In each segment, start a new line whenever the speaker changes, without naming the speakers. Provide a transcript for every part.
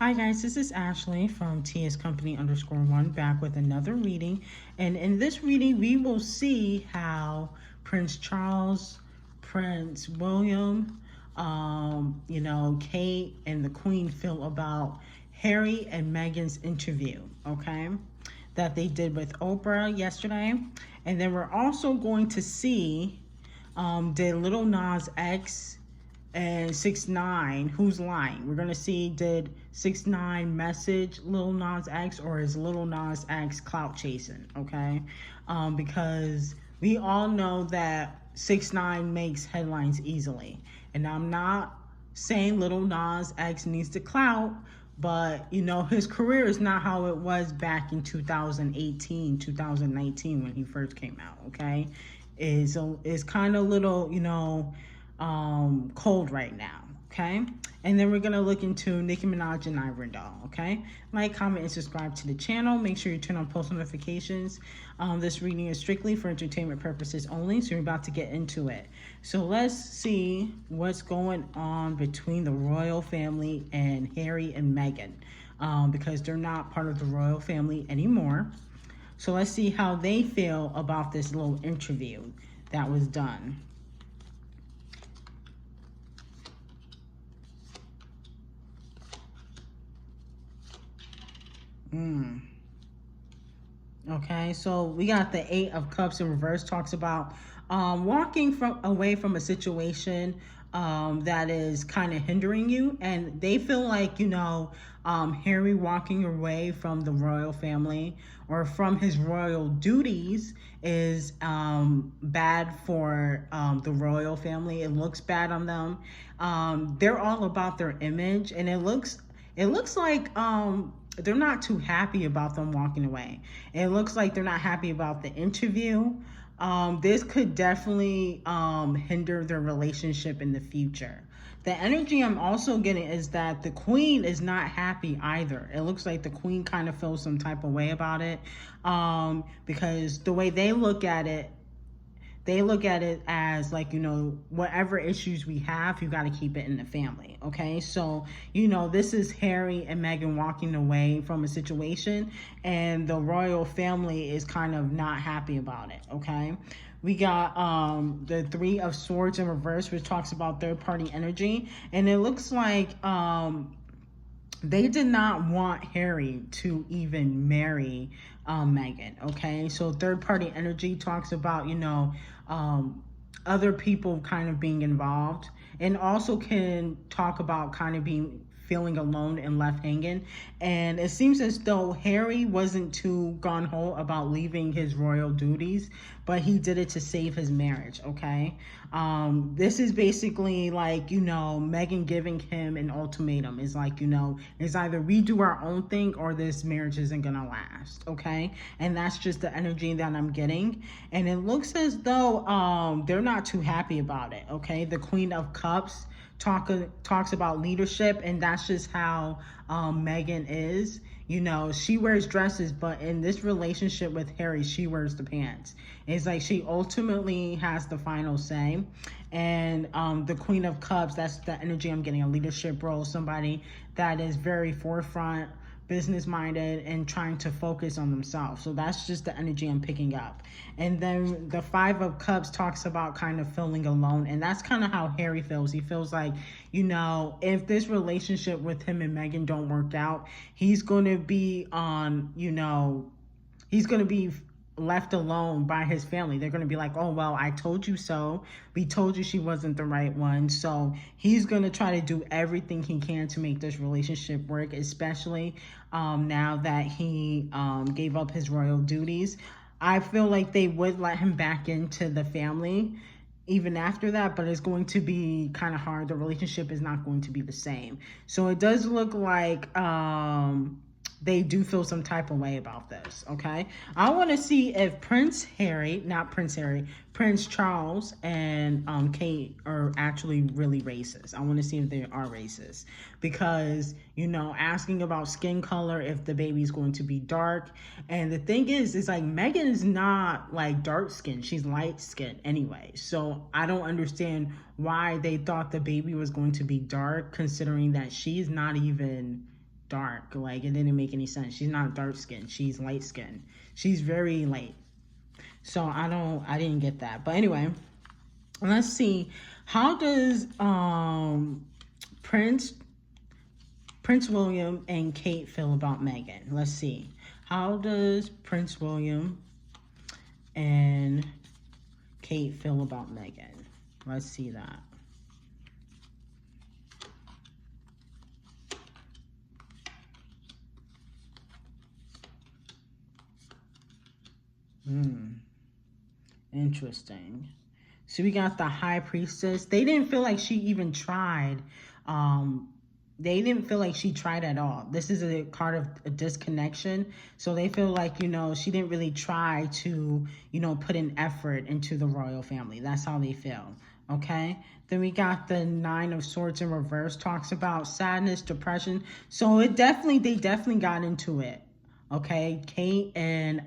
Hi guys, this is Ashley from TSCompany_1 back with another reading. And in this reading, we will see how Prince Charles, Prince William, Kate and the Queen feel about Harry and Meghan's interview, okay, that they did with Oprah yesterday. And then we're also going to see did Lil Nas X and 6ix9ine, who's lying? We're gonna see, did 6ix9ine message Lil Nas X, or is Lil Nas X clout chasing? Okay, because we all know that 6ix9ine makes headlines easily, and I'm not saying Lil Nas X needs to clout, but his career is not how it was back in 2018, 2019 when he first came out. Okay, is kind of little cold right now. Okay, and then we're gonna look into Nicki Minaj and Ivorian doll. Okay, like, comment, and subscribe to the channel. Make sure you turn on post notifications. This reading is strictly for entertainment purposes only, so we're about to get into it. So let's see what's going on between the royal family and Harry and Meghan, because they're not part of the royal family anymore. So let's see how they feel about this little interview that was done. Okay, so we got the Eight of Cups in reverse. Talks about walking away from a situation that is kind of hindering you, and they feel like Harry walking away from the royal family or from his royal duties is bad for the royal family. It looks bad on them. They're all about their image, and it looks like they're not too happy about them walking away. It looks like they're not happy about the interview. This could definitely hinder their relationship in the future. The energy I'm also getting is that the Queen is not happy either. It looks like the Queen kind of feels some type of way about it, because the way they look at it as like, whatever issues we have, you got to keep it in the family. Okay, so this is Harry and Meghan walking away from a situation, and the royal family is kind of not happy about it. Okay, we got the Three of Swords in reverse, which talks about third party energy, and it looks like they did not want Harry to even marry Meghan. Okay, so third party energy talks about other people kind of being involved, and also can talk about kind of being feeling alone and left hanging. And it seems as though Harry wasn't too gung-ho about leaving his royal duties, but he did it to save his marriage. Okay, this is basically like Meghan giving him an ultimatum. Is like, it's either we do our own thing or this marriage isn't gonna last. Okay, and that's just the energy that I'm getting, and it looks as though they're not too happy about it. Okay, the Queen of Cups talks about leadership, and that's just how Meghan is. She wears dresses, but in this relationship with Harry, she wears the pants. It's like she ultimately has the final say. And the Queen of Cups, that's the energy I'm getting, a leadership role, somebody that is very forefront, business minded, and trying to focus on themselves. So that's just the energy I'm picking up. And then the Five of Cups talks about kind of feeling alone, and that's kind of how Harry feels. He feels like, if this relationship with him and Meghan don't work out, he's going to be on, he's going to be left alone by his family. They're going to be like, oh, well, I told you so. We told you she wasn't the right one. So he's going to try to do everything he can to make this relationship work, especially now that he gave up his royal duties. I feel like they would let him back into the family even after that, but it's going to be kind of hard. The relationship is not going to be the same. So it does look like they do feel some type of way about this. Okay, I want to see if Prince Charles and Kate are actually really racist. I want to see if they are racist, because asking about skin color, if the baby's going to be dark. And the thing is like Meghan is not like dark skin, she's light skin anyway. So I don't understand why they thought the baby was going to be dark, considering that she's not even dark. Like, it didn't make any sense. She's not dark skinned. She's light skinned. She's very light. So I didn't get that. But anyway, let's see. How does Prince Prince William and Kate feel about Megan? Let's see. How does Prince William and Kate feel about Megan? Let's see that. Interesting. So we got the high priestess. They didn't feel like she even tried. They didn't feel like she tried at all. This is a card of a disconnection. So they feel like, she didn't really try to, put an effort into the royal family. That's how they feel. Okay. Then we got the Nine of Swords in reverse. Talks about sadness, depression. So they definitely got into it. Okay. Kate and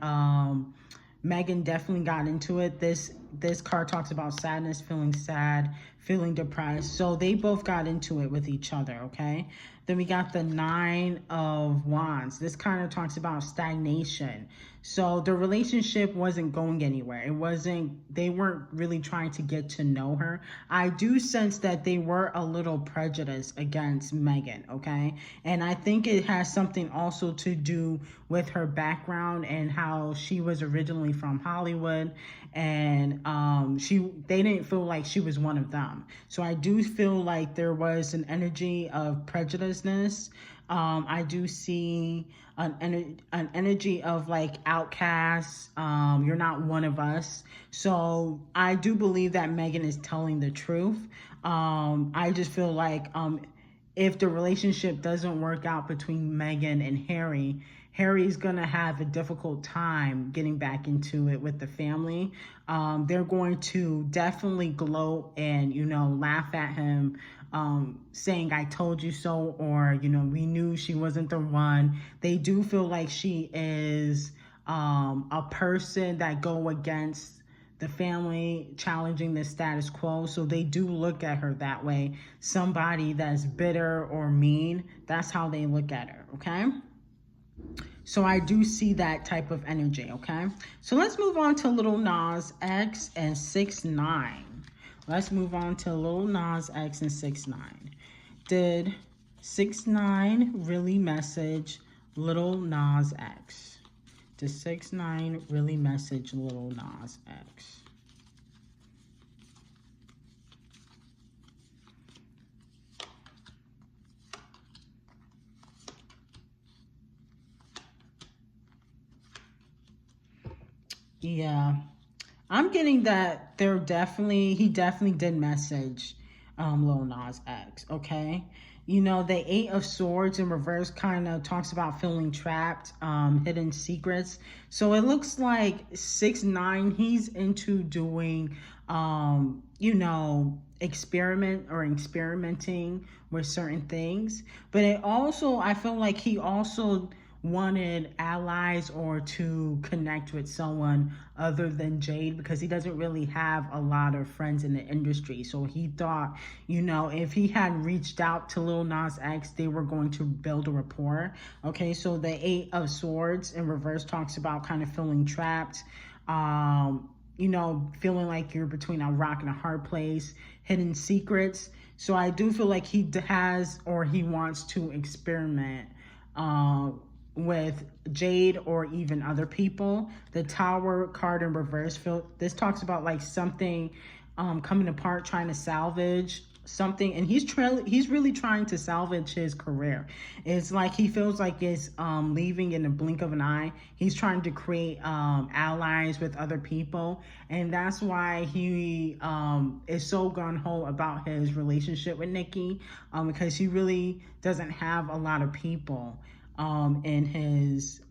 Megan definitely got into it. This card talks about sadness, feeling sad, feeling depressed. So they both got into it with each other, okay? Then we got the Nine of Wands. This kind of talks about stagnation. So the relationship wasn't going anywhere. They weren't really trying to get to know her. I do sense that they were a little prejudiced against Megan, okay? And I think it has something also to do with her background and how she was originally from Hollywood, and they didn't feel like she was one of them. So I do feel like there was an energy of prejudiceness. I do see an energy of like outcasts. You're not one of us. So I do believe that Megan is telling the truth. I just feel like if the relationship doesn't work out between Megan and Harry, Harry's gonna have a difficult time getting back into it with the family. They're going to definitely gloat and, laugh at him, saying, "I told you so," or, "We knew she wasn't the one." They do feel like she is a person that go against the family, challenging the status quo. So they do look at her that way. Somebody that's bitter or mean, that's how they look at her, okay? So I do see that type of energy, okay? So let's move on to Lil Nas X and 6ix9ine. Let's move on to Lil Nas X and 6ix9ine. Did 6ix9ine really message Lil Nas X? Did 6ix9ine really message Lil Nas X? Yeah, I'm getting that he definitely did message Lil Nas X, okay? The Eight of Swords in reverse kind of talks about feeling trapped, hidden secrets. So it looks like 6ix9ine, he's into doing, experimenting with certain things. But I feel like he also wanted allies or to connect with someone other than Jade, because he doesn't really have a lot of friends in the industry. So he thought, if he had reached out to Lil Nas X, they were going to build a rapport. Okay, so the Eight of Swords in reverse talks about kind of feeling trapped, feeling like you're between a rock and a hard place, hidden secrets. So I do feel like he wants to experiment with Jade or even other people. The Tower card in reverse, this talks about like something coming apart, trying to salvage something, and he's really trying to salvage his career. It's like he feels like it's leaving in the blink of an eye. He's trying to create allies with other people, and that's why he is so gung-ho about his relationship with Nicki, because he really doesn't have a lot of people in his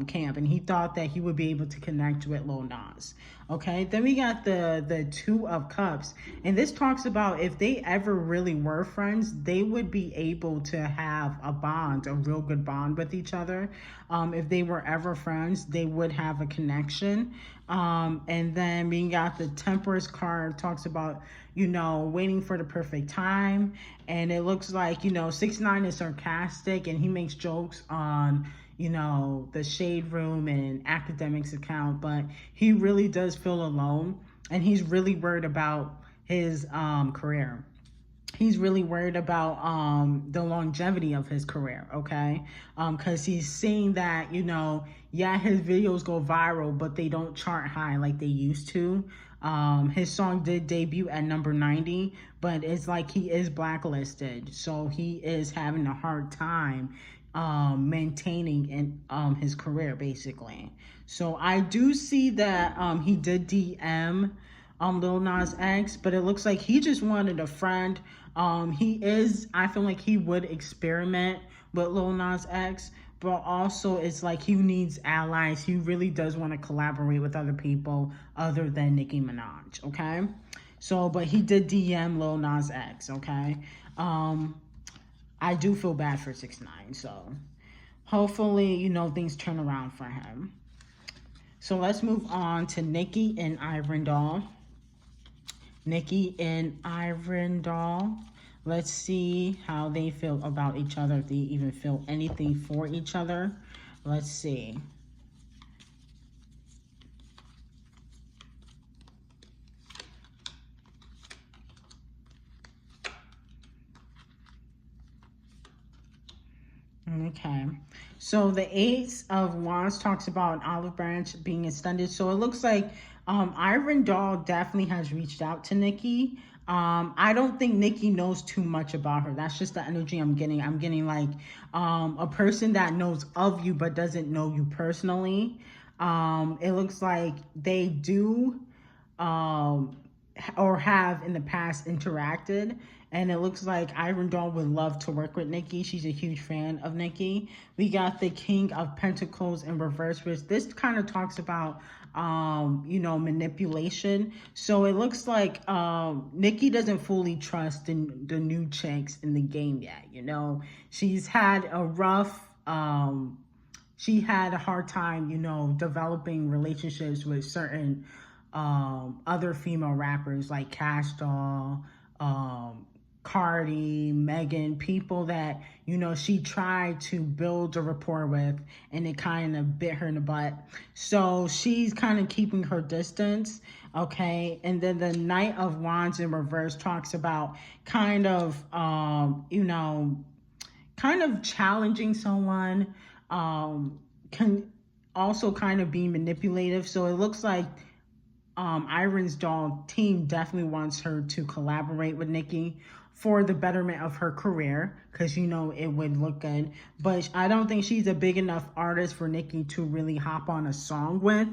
camp, and he thought that he would be able to connect with Lil Nas. Okay, then we got the Two of Cups, and this talks about if they ever really were friends, they would be able to have a bond, a real good bond with each other. If they were ever friends, they would have a connection. And then we got the Temperance card, talks about, you know, waiting for the perfect time. And it looks like, you know, 6ix9ine is sarcastic and he makes jokes on, you know, the Shade Room and Academics account, but he really does feel alone and he's really worried about his career. He's really worried about the longevity of his career, okay? Because he's seeing that, you know, yeah, his videos go viral, but they don't chart high like they used to. His song did debut at number 90, but it's like he is blacklisted. So he is having a hard time maintaining in his career, basically. So I do see that he did DM Lil Nas X, but it looks like he just wanted a friend. I feel like he would experiment with Lil Nas X, but also it's like he needs allies. He really does want to collaborate with other people other than Nicki Minaj, okay? So, but he did DM Lil Nas X, okay? I do feel bad for 6ix9ine, so hopefully, you know, things turn around for him. So let's move on to Nicki&Ivorian. Nicki&Ivorian. Let's see how they feel about each other, if they even feel anything for each other. Let's see. Okay, so the Ace of Wands talks about an olive branch being extended. So it looks like Ivorian definitely has reached out to Nicki. I don't think Nicki knows too much about her. That's just the energy I'm getting. I'm getting like a person that knows of you but doesn't know you personally. It looks like they do or have in the past interacted, and it looks like Ivorian would love to work with Nicki. She's a huge fan of Nicki. We got the King of Pentacles in reverse, which this kind of talks about you know, manipulation. So it looks like Nicki doesn't fully trust in the new chicks in the game yet. You know, she's had a rough she had a hard time, you know, developing relationships with certain other female rappers like Cash Doll, Cardi, Megan, people that, you know, she tried to build a rapport with and it kind of bit her in the butt. So she's kind of keeping her distance, okay? And then the Knight of Wands in reverse talks about kind of, you know, kind of challenging someone, can also kind of be manipulative. So it looks like Ivorian's team definitely wants her to collaborate with Nicki for the betterment of her career, because, you know, it would look good. But I don't think she's a big enough artist for Nicki to really hop on a song with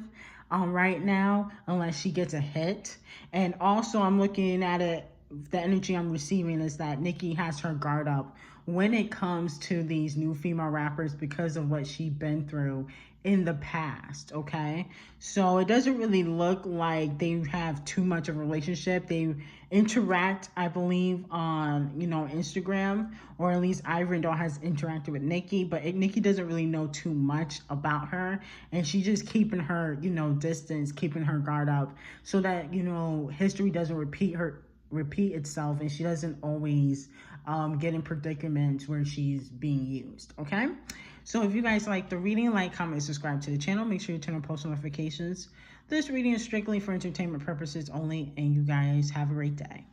right now, unless she gets a hit. And also I'm looking at it, the energy I'm receiving is that Nicki has her guard up when it comes to these new female rappers because of what she's been through in the past, okay? So it doesn't really look like they have too much of a relationship. They interact, I believe, on, you know, Instagram, or at least Ivorian has interacted with Nicki, but Nicki doesn't really know too much about her, and she's just keeping her, you know, distance, keeping her guard up so that, you know, history doesn't repeat itself and she doesn't always get in predicaments where she's being used, okay? So if you guys like the reading, like, comment, subscribe to the channel. Make sure you turn on post notifications. This reading is strictly for entertainment purposes only, and you guys have a great day.